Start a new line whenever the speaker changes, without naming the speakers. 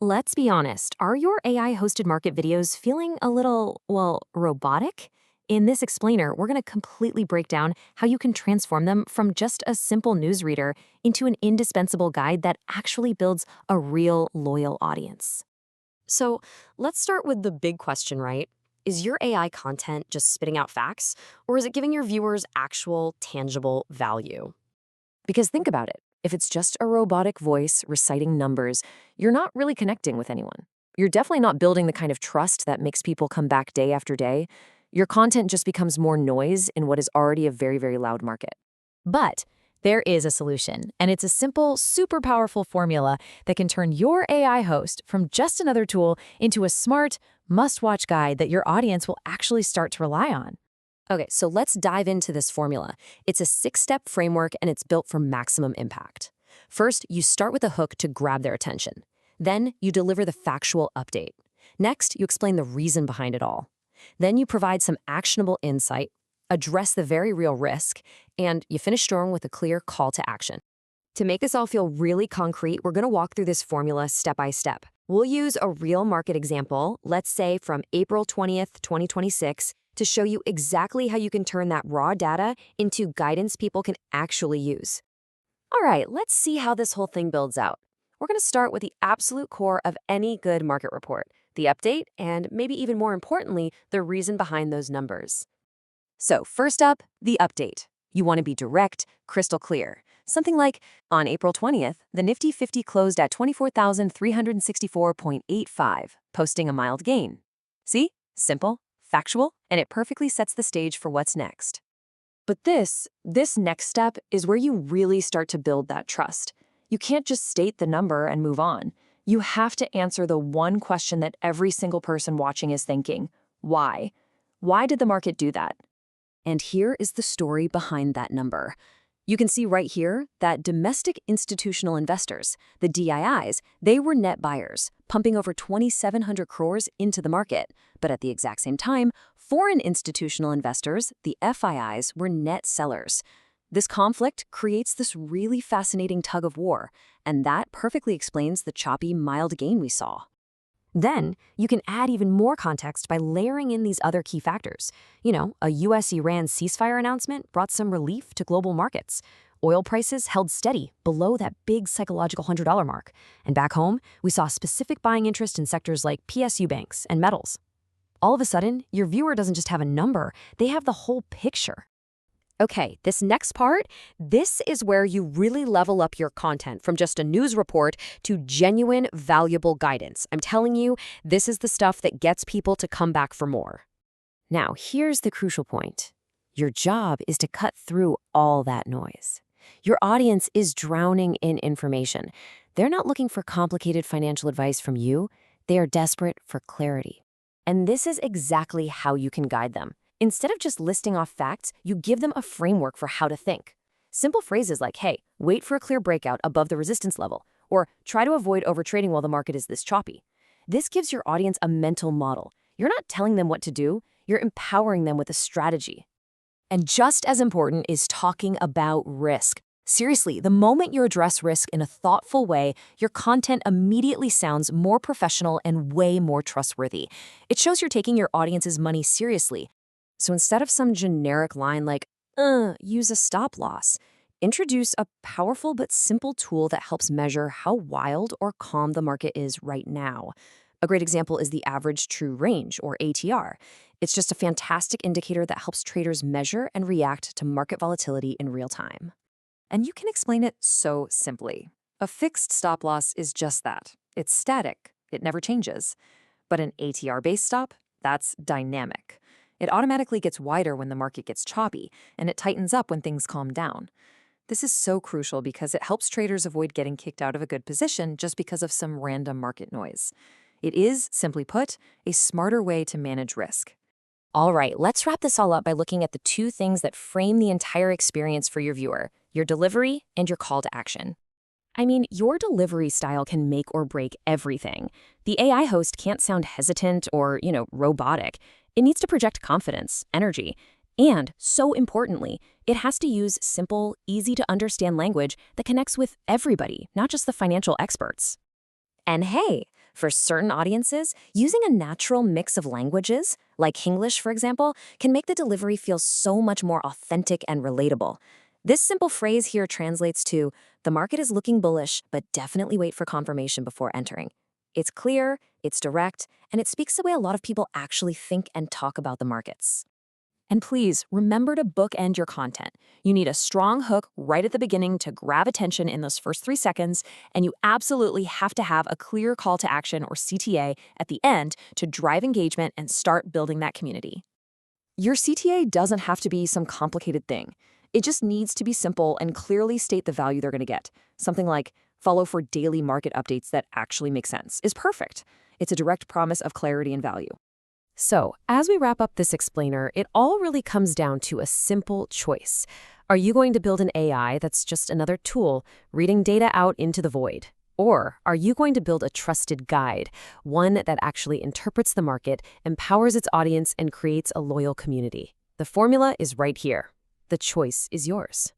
Let's be honest, are your AI-hosted market videos feeling a little, well, robotic? In this explainer, we're going to completely break down how you can transform them from just a simple newsreader into an indispensable guide that actually builds a real loyal audience. So let's start with the big question, right? Is your AI content just spitting out facts, or is it giving your viewers actual, tangible value? Because think about it. If it's just a robotic voice reciting numbers, you're not really connecting with anyone. You're definitely not building the kind of trust that makes people come back day after day. Your content just becomes more noise in what is already a very, very loud market.
But there is a solution, and it's a simple, super powerful formula that can turn your AI host from just another tool into a smart, must-watch guide that your audience will actually start to rely on.
Okay, so let's dive into this formula. It's a 6-step framework and it's built for maximum impact. First, you start with a hook to grab their attention. Then, you deliver the factual update. Next, you explain the reason behind it all. Then you provide some actionable insight, address the very real risk, and you finish strong with a clear call to action. To make this all feel really concrete, we're going to walk through this formula step by step. We'll use a real market example, let's say from April 20th, 2026, to show you exactly how you can turn that raw data into guidance people can actually use. All right, let's see how this whole thing builds out. We're going to start with the absolute core of any good market report, the update, and maybe even more importantly, the reason behind those numbers. So first up, the update. You want to be direct, crystal clear. Something like, on April 20th, the Nifty 50 closed at 24,364.85, posting a mild gain. See? Simple, factual, and it perfectly sets the stage for what's next. But this next step is where you really start to build that trust. You can't just state the number and move on. You have to answer the one question that every single person watching is thinking. Why? Why did the market do that? And here is the story behind that number. You can see right here that domestic institutional investors, the DIIs, they were net buyers, pumping over 2,700 crores into the market. But at the exact same time, foreign institutional investors, the FIIs, were net sellers. This conflict creates this really fascinating tug of war, and that perfectly explains the choppy, mild gain we saw. Then, you can add even more context by layering in these other key factors. A US-Iran ceasefire announcement brought some relief to global markets. Oil prices held steady below that big psychological $100 mark. And back home, we saw specific buying interest in sectors like PSU banks and metals. All of a sudden, your viewer doesn't just have a number, they have the whole picture. Okay, this next part, this is where you really level up your content from just a news report to genuine, valuable guidance. I'm telling you, this is the stuff that gets people to come back for more. Now, here's the crucial point. Your job is to cut through all that noise. Your audience is drowning in information. They're not looking for complicated financial advice from you. They are desperate for clarity. And this is exactly how you can guide them. Instead of just listing off facts, you give them a framework for how to think. Simple phrases like, hey, wait for a clear breakout above the resistance level, or try to avoid overtrading while the market is this choppy. This gives your audience a mental model. You're not telling them what to do, you're empowering them with a strategy. And just as important is talking about risk. Seriously, the moment you address risk in a thoughtful way, your content immediately sounds more professional and way more trustworthy. It shows you're taking your audience's money seriously. So instead of some generic line like, use a stop loss, introduce a powerful but simple tool that helps measure how wild or calm the market is right now. A great example is the average true range, or ATR. It's just a fantastic indicator that helps traders measure and react to market volatility in real time. And you can explain it so simply. A fixed stop loss is just that. It's static. It never changes. But an ATR-based stop, that's dynamic. It automatically gets wider when the market gets choppy, and it tightens up when things calm down. This is so crucial because it helps traders avoid getting kicked out of a good position just because of some random market noise. It is, simply put, a smarter way to manage risk. All right, let's wrap this all up by looking at the two things that frame the entire experience for your viewer, your delivery and your call to action. I mean, your delivery style can make or break everything. The AI host can't sound hesitant or, robotic. It needs to project confidence, energy, and, so importantly, it has to use simple, easy-to-understand language that connects with everybody, not just the financial experts. And hey, For certain audiences, using a natural mix of languages, like Hinglish, for example, can make the delivery feel so much more authentic and relatable. This simple phrase here translates to, the market is looking bullish, but definitely wait for confirmation before entering. It's clear, it's direct, and it speaks the way a lot of people actually think and talk about the markets.
And please, remember to bookend your content. You need a strong hook right at the beginning to grab attention in those first 3 seconds, and you absolutely have to have a clear call to action or CTA at the end to drive engagement and start building that community.
Your CTA doesn't have to be some complicated thing. It just needs to be simple and clearly state the value they're going to get. Something like, follow for daily market updates that actually make sense, is perfect. It's a direct promise of clarity and value.
So, as we wrap up this explainer, it all really comes down to a simple choice. Are you going to build an AI that's just another tool, reading data out into the void? Or are you going to build a trusted guide, one that actually interprets the market, empowers its audience, and creates a loyal community? The formula is right here. The choice is yours.